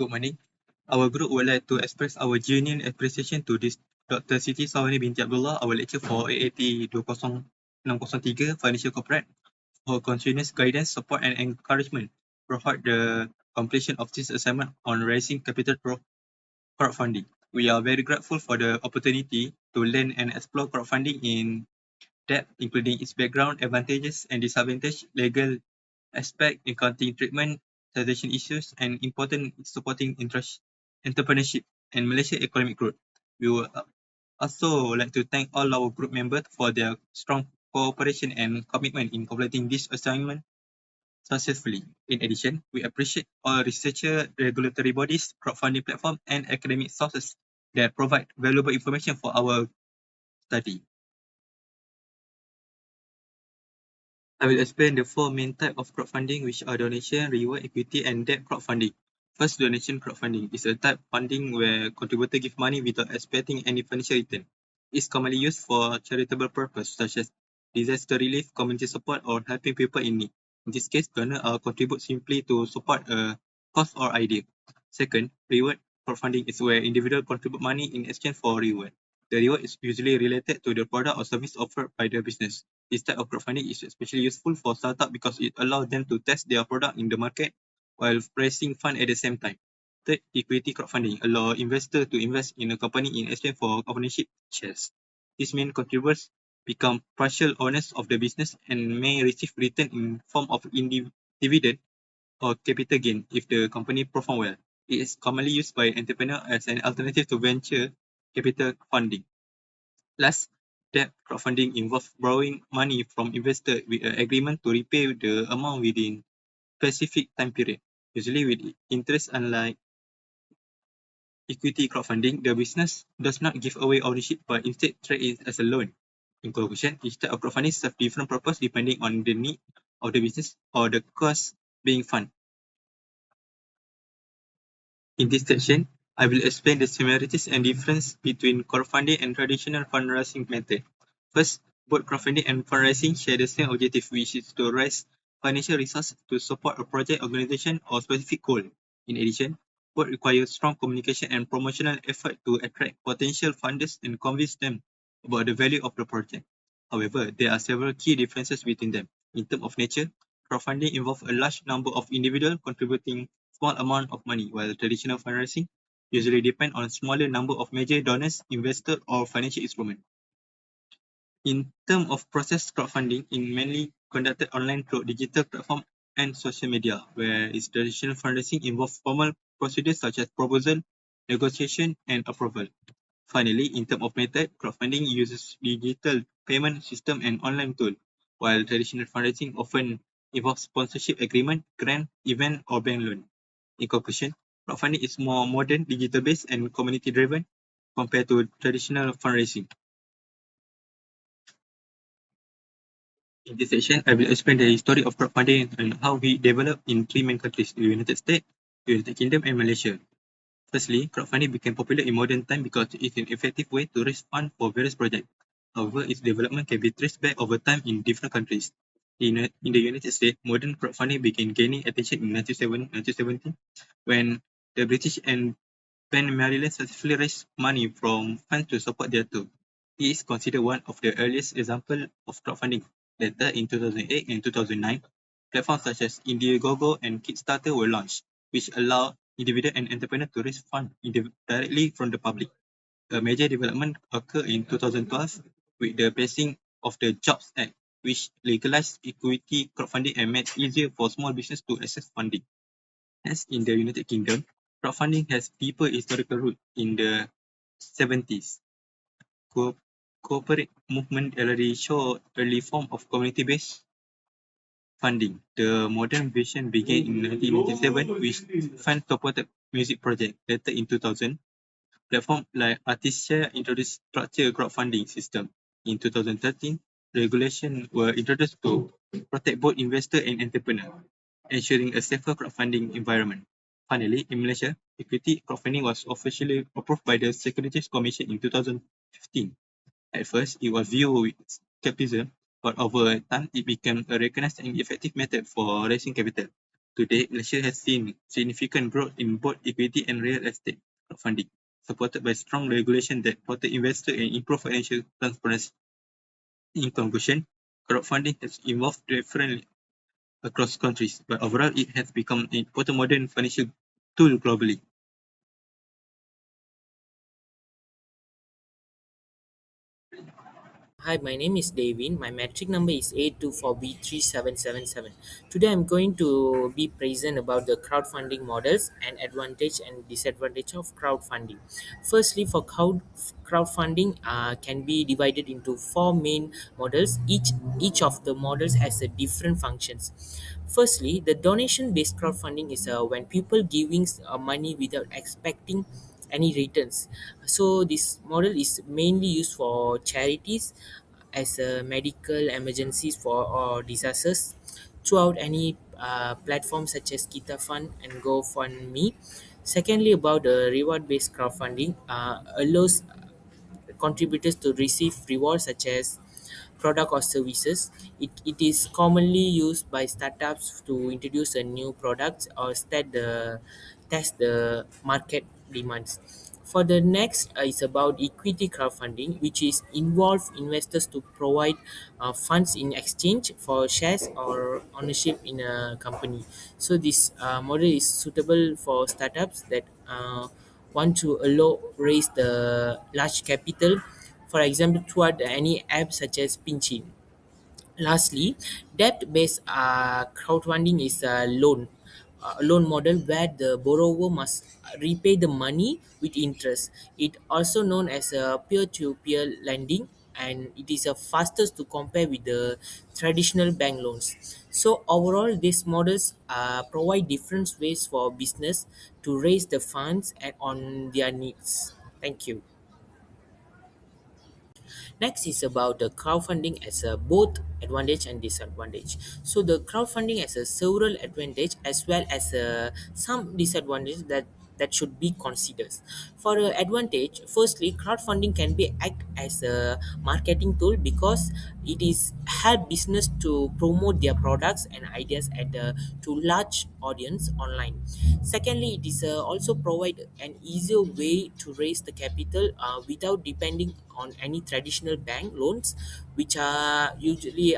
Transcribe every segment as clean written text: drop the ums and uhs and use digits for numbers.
Good morning. Our group would like to express our genuine appreciation to this Dr. Siti Sawari binti Abdullah, our lecturer for AAT20603 Financial Corporate, for continuous guidance, support and encouragement throughout the completion of this assignment on raising capital through crowdfunding. We are very grateful for the opportunity to learn and explore crowdfunding in depth, including its background, advantages and disadvantages, legal aspect, accounting treatment, taxation issues, and important supporting entrepreneurship and Malaysia economic growth. We would also like to thank all our group members for their strong cooperation and commitment in completing this assignment successfully. In addition, we appreciate all researcher, regulatory bodies, crowdfunding platforms, and academic sources that provide valuable information for our study. I will explain the four main types of crowdfunding, which are donation, reward, equity, and debt crowdfunding. First, donation crowdfunding is a type of funding where contributors give money without expecting any financial return. It's commonly used for charitable purposes such as disaster relief, community support, or helping people in need. In this case, donors contribute simply to support a cause or idea. Second, reward crowdfunding is where individuals contribute money in exchange for reward. The reward is usually related to the product or service offered by the business. This type of crowdfunding is especially useful for startups because it allows them to test their product in the market while raising funds at the same time. Third, equity crowdfunding allows investors to invest in a company in exchange for ownership shares. This means contributors become partial owners of the business and may receive return in form of dividend or capital gain if the company performs well. It is commonly used by entrepreneurs as an alternative to venture capital funding. Last, debt crowdfunding involves borrowing money from investors with an agreement to repay the amount within specific time period, usually with interest. Unlike equity crowdfunding, the business does not give away ownership but instead treats it as a loan. In conclusion, each type of crowdfunding serves different purposes depending on the need of the business or the cause being funded. In this section, I will explain the similarities and difference between crowdfunding and traditional fundraising method. First, both crowdfunding and fundraising share the same objective, which is to raise financial resources to support a project, organization, or specific goal. In addition, both require strong communication and promotional effort to attract potential funders and convince them about the value of the project. However, there are several key differences between them. In terms of nature, crowdfunding involves a large number of individuals contributing small amount of money, while traditional fundraising usually depend on a smaller number of major donors, investors, or financial instruments. In terms of process, crowdfunding is mainly conducted online through digital platforms and social media, whereas traditional fundraising involves formal procedures such as proposal, negotiation, and approval. Finally, in terms of method, crowdfunding uses digital payment system and online tool, while traditional fundraising often involves sponsorship agreement, grant, event, or bank loan. In conclusion, crowdfunding is more modern, digital-based, and community-driven compared to traditional fundraising. In this section, I will explain the history of crowdfunding and how we developed in three main countries: the United States, the United Kingdom, and Malaysia. Firstly, crowdfunding became popular in modern times because it is an effective way to raise funds for various projects. However, its development can be traced back over time in different countries. In the United States, modern crowdfunding began gaining attention in 1970 when the British and Penn Maryland successfully raised money from funds to support their tour. It is considered one of the earliest examples of crowdfunding. Later, in 2008 and 2009, platforms such as Indiegogo and Kickstarter were launched, which allow individuals and entrepreneurs to raise funds directly from the public. A major development occurred in 2012 with the passing of the Jobs Act, which legalized equity crowdfunding and made it easier for small businesses to access funding. As in the United Kingdom, crowdfunding has deeper historical roots in the 70s. Corporate movement already showed early form of community-based funding. The modern version began in 1997 with fan-supported music project. Later in 2000, platforms like Artistia introduced structured crowdfunding system. In 2013, regulations were introduced to protect both investors and entrepreneurs, ensuring a safer crowdfunding environment. Finally, in Malaysia, equity crowdfunding was officially approved by the Securities Commission in 2015. At first, it was viewed with skepticism, but over time, it became a recognized and effective method for raising capital. Today, Malaysia has seen significant growth in both equity and real estate crowdfunding, supported by strong regulation that protect investors and improve financial transparency. In conclusion, crowdfunding has evolved differently across countries, but overall it has become an important modern financial tool globally. Hi, my name is Davin. My metric number is A24B3777. Today I'm going to be present about the crowdfunding models and advantage and disadvantage of crowdfunding. Firstly, for crowdfunding can be divided into four main models. Each of the models has a different functions. Firstly, the donation-based crowdfunding is when people giving money without expecting any returns. So this model is mainly used for charities as a medical emergencies for or disasters throughout any platform such as Kita Fund and GoFundMe. Secondly, about the reward-based crowdfunding allows contributors to receive rewards such as product or services. It is commonly used by startups to introduce a new product or test the market demands. For the next is about equity crowdfunding, which is involve investors to provide funds in exchange for shares or ownership in a company. So this model is suitable for startups that want to allow raise the large capital, for example, toward any app such as Pinchin. Lastly, debt-based crowdfunding is a loan model where the borrower must repay the money with interest. It also known as a peer-to-peer lending, and it is a fastest to compare with the traditional bank loans. So overall, these models provide different ways for business to raise the funds and on their needs. Thank you. Next is about the crowdfunding as a both advantage and disadvantage. So the crowdfunding has a several advantage as well as some disadvantage that should be considered. For advantage, firstly, crowdfunding can be act as a marketing tool because it is help business to promote their products and ideas to large audience online. Secondly, it is also provide an easier way to raise the capital without depending on any traditional bank loans, which are usually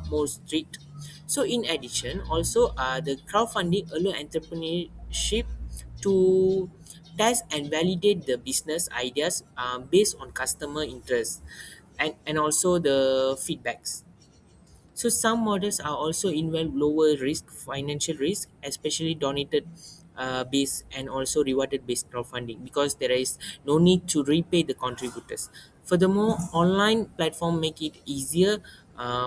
more strict. So in addition, also the crowdfunding allow entrepreneurship to test and validate the business ideas based on customer interest and also the feedbacks. So some models are also involve lower risk financial risk, especially donated based and also rewarded based crowdfunding because there is no need to repay the contributors. Furthermore, online platform make it easier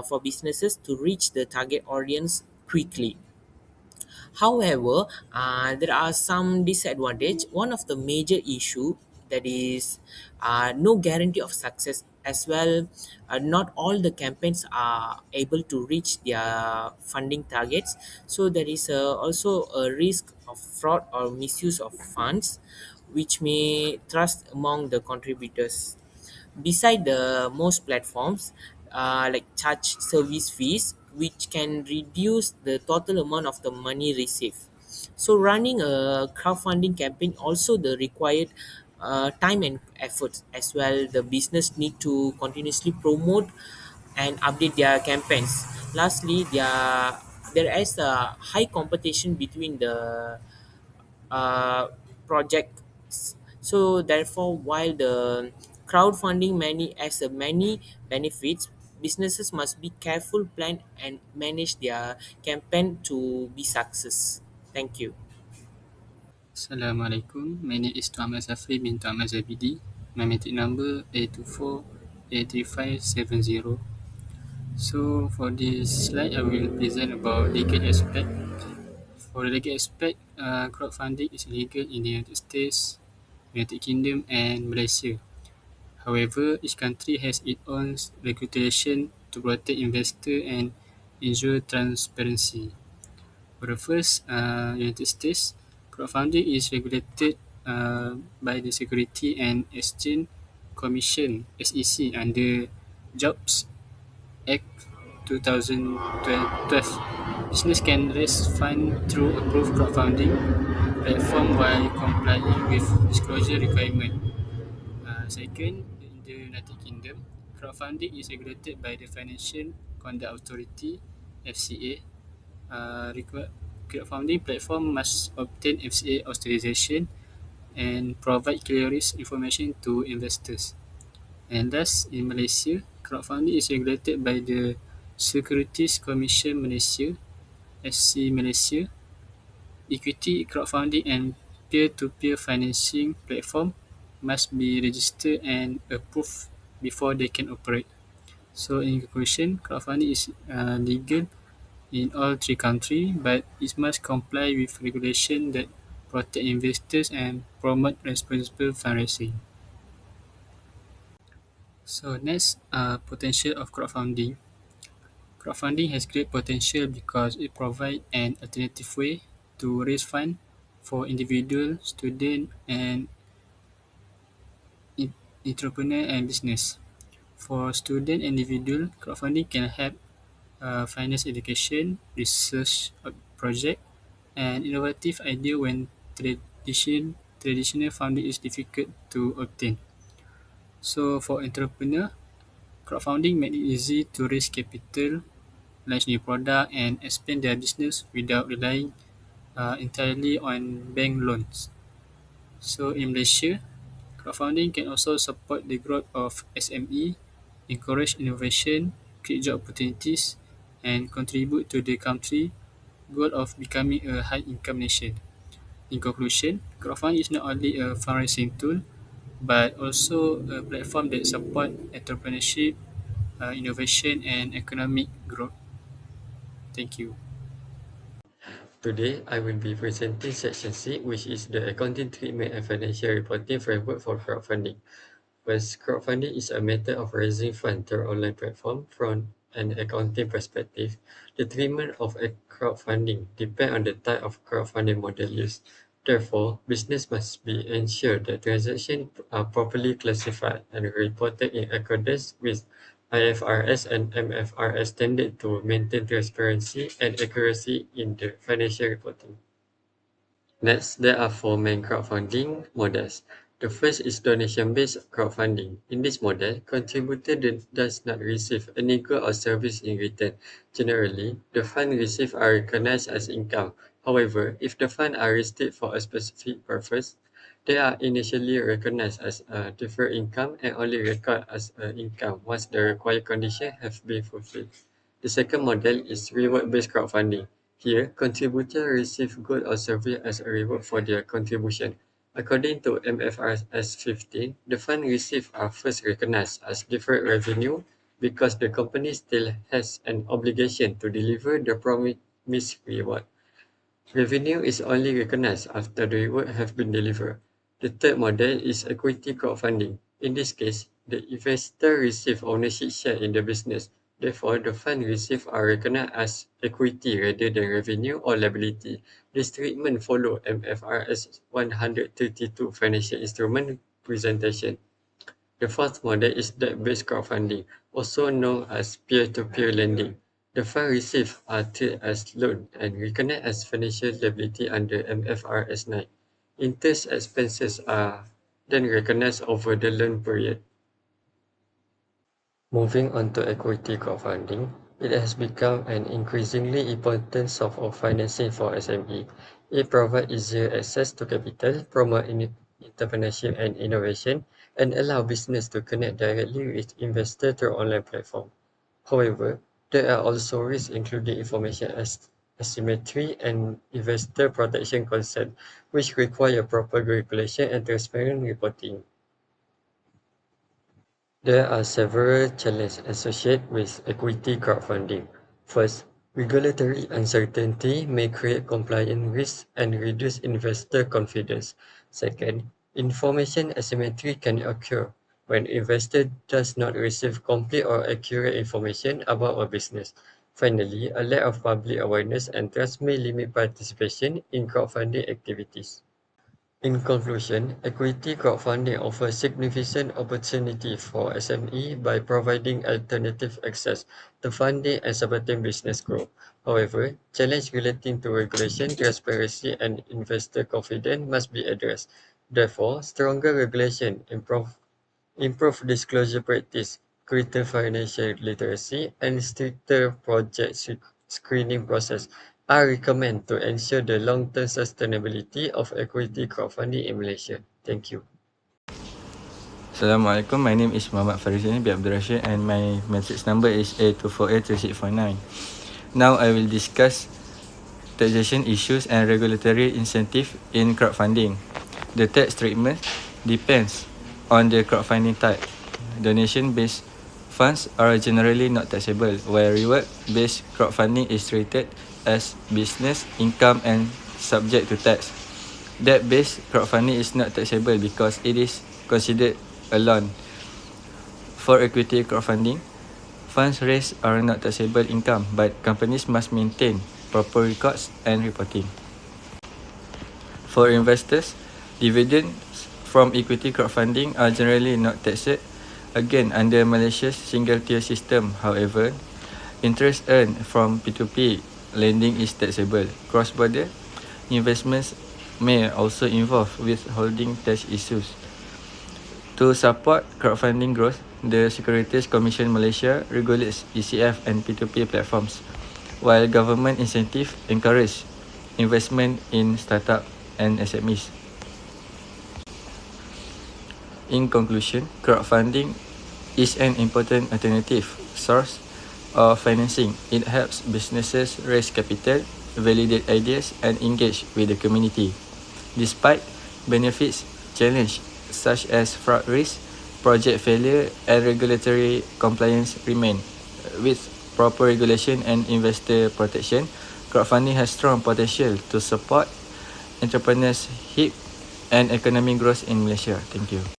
for businesses to reach the target audience quickly. However, there are some disadvantage. One of the major issue that is no guarantee of success as well. Not all the campaigns are able to reach their funding targets. So there is also a risk of fraud or misuse of funds, which may trust among the contributors. Beside the most platforms, like charge service fees, which can reduce the total amount of the money received. So running a crowdfunding campaign also the required time and effort as well. The business need to continuously promote and update their campaigns. Lastly, there is a high competition between the uh, projects. So therefore, while the crowdfunding many benefits, businesses must be careful, plan and manage their campaign to be success. Thank you. Assalamualaikum. My name is Tuan Ahmad Safri bin Tuan Ahmad Zabidi. My metric number A24A3570. So for this slide, I will present about legal aspect. For the legal aspect, crowdfunding is legal in the United States, United Kingdom and Malaysia. However, each country has its own regulation to protect investor and ensure transparency. For the first, United States, crowdfunding is regulated by the Security and Exchange Commission (SEC) under Jobs Act 2012. Business can raise funds through approved crowdfunding platform while complying with disclosure requirement. Second, in the United Kingdom, crowdfunding is regulated by the Financial Conduct Authority (FCA). Crowdfunding platform must obtain FCA authorization and provide clear risk information to investors. And thus, in Malaysia, crowdfunding is regulated by the Securities Commission Malaysia (SC Malaysia). Equity crowdfunding and peer-to-peer financing platform must be registered and approved before they can operate. So in conclusion, crowdfunding is legal in all three countries, but it must comply with regulation that protect investors and promote responsible fundraising. So next, potential of crowdfunding. Crowdfunding has great potential because it provides an alternative way to raise funds for individuals, students, and entrepreneur and business. For student individual, crowdfunding can help finance education, research project, and innovative idea when traditional funding is difficult to obtain. So for entrepreneur, crowdfunding makes it easy to raise capital, launch new product, and expand their business without relying entirely on bank loans. So in Malaysia, crowdfunding can also support the growth of SME, encourage innovation, create job opportunities, and contribute to the country goal of becoming a high-income nation. In conclusion, crowdfunding is not only a fundraising tool, but also a platform that supports entrepreneurship, innovation, and economic growth. Thank you. Today, I will be presenting Section C, which is the accounting treatment and financial reporting framework for crowdfunding. First, crowdfunding is a method of raising funds through online platform. From an accounting perspective, the treatment of a crowdfunding depends on the type of crowdfunding model used. Therefore, business must be ensured that transactions are properly classified and reported in accordance with IFRS and MFRS standards to maintain transparency and accuracy in the financial reporting. Next, there are four main crowdfunding models. The first is donation-based crowdfunding. In this model, contributor does not receive any good or service in return. Generally, the funds received are recognized as income. However, if the funds are received for a specific purpose, they are initially recognized as a deferred income and only recorded as an income once the required conditions have been fulfilled. The second model is reward-based crowdfunding. Here, contributors receive goods or service as a reward for their contribution. According to MFRS 15, the funds received are first recognized as deferred revenue because the company still has an obligation to deliver the promised reward. Revenue is only recognized after the reward have been delivered. The third model is equity crowdfunding. In this case, the investor receive ownership share in the business. Therefore, the funds received are recognized as equity rather than revenue or liability. This treatment follows MFRS 132 financial instrument presentation. The fourth model is debt-based crowdfunding, also known as peer-to-peer lending. The funds received are treated as loan and recognized as financial liability under MFRS 9. Interest expenses are then recognized over the loan period. Moving on to equity crowdfunding, it has become an increasingly important source of financing for SME. It provides easier access to capital, promote entrepreneurship and innovation, and allow business to connect directly with investors through online platform. However, there are also risks including information asymmetry and investor protection concerns, which require proper regulation and transparent reporting. There are several challenges associated with equity crowdfunding. First, regulatory uncertainty may create compliance risks and reduce investor confidence. Second, information asymmetry can occur when investor does not receive complete or accurate information about a business. Finally, a lack of public awareness and trust may limit participation in crowdfunding activities. In conclusion, equity crowdfunding offers significant opportunity for SME by providing alternative access to funding and supporting business growth. However, challenges relating to regulation, transparency, and investor confidence must be addressed. Therefore, stronger regulation, improved disclosure practice, greater financial literacy, and stricter project screening process are recommended to ensure the long-term sustainability of equity crowdfunding in Malaysia. Thank you. Assalamualaikum, my name is Muhammad Farizani bin Abdul Rashid and my message number is A2483649. Now I will discuss taxation issues and regulatory incentive in crowdfunding. The tax treatment depends on the crowdfunding type. Donation-based funds are generally not taxable, while reward-based crowdfunding is treated as business income and subject to tax. Debt-based crowdfunding is not taxable because it is considered a loan. For equity crowdfunding, funds raised are not taxable income, but companies must maintain proper records and reporting. For investors, dividends from equity crowdfunding are generally not taxed. Again, under Malaysia's single-tier system, however, interest earned from P2P lending is taxable. Cross-border investments may also involve withholding tax issues. To support crowdfunding growth, the Securities Commission Malaysia regulates ECF and P2P platforms, while government incentive encourage investment in startup and SMEs. In conclusion, crowdfunding is an important alternative source of financing. It helps businesses raise capital, validate ideas, and engage with the community. Despite benefits, challenges such as fraud risk, project failure, and regulatory compliance remain. With proper regulation and investor protection, crowdfunding has strong potential to support entrepreneurship and economic growth in Malaysia. Thank you.